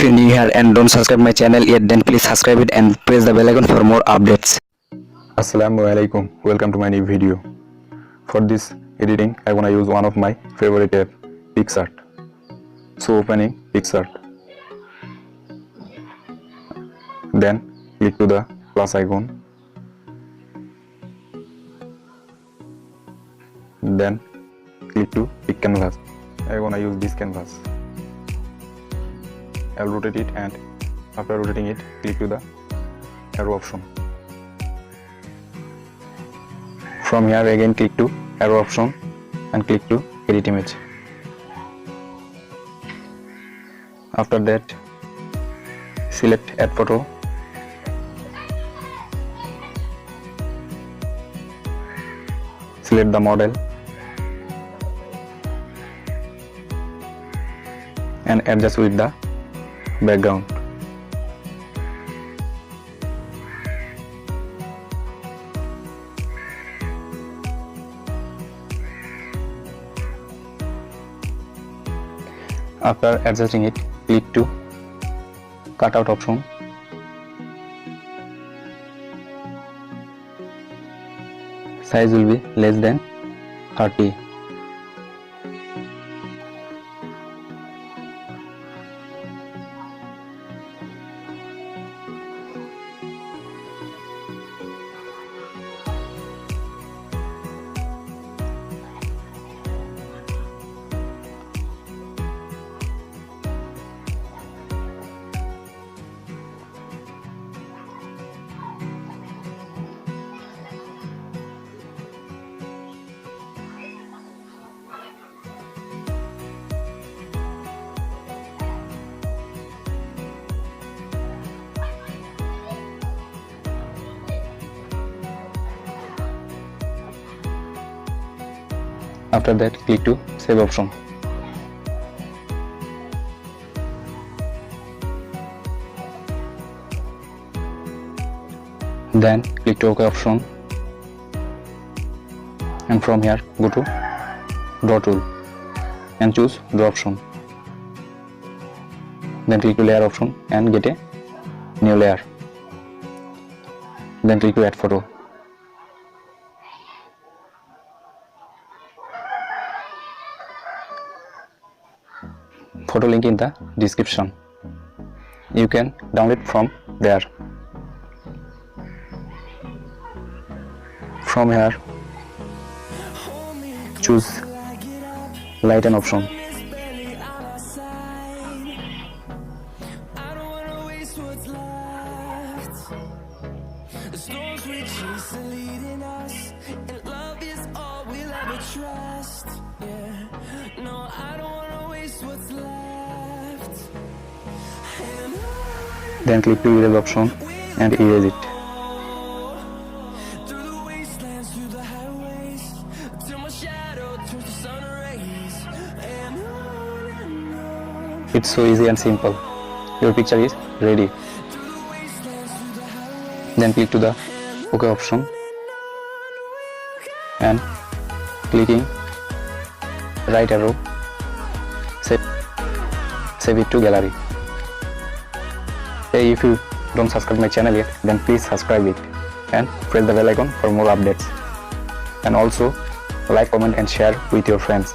you're new here and don't subscribe my channel yet, then please subscribe it and press the bell icon for more updates. Assalamualaikum, welcome to my new video. For this editing, I wanna use one of my favorite app, PICSART. So opening PICSART, then click to the plus icon, then click to pick canvas. I wanna use this canvas. I'll rotate it, and after rotating it, click to the arrow option. From here again click to arrow option and click to edit image. After that select add photo, select the model and adjust with the background. After adjusting it, click to cutout option. Size will be less than 30. After that, click to save option. Then click to OK option, and from here go to draw tool and choose draw option. Then click to layer option and get a new layer. Then click to add photo. Photo link in the description. You can download from there. From here, choose lighten option. Then click to erase option and erase it. It's so easy and simple. Your picture is ready. Then click to the OK option and clicking right arrow, save it to gallery. Hey, if you don't subscribe my channel yet, then please subscribe it and press the bell icon for more updates. And also like, comment and share with your friends.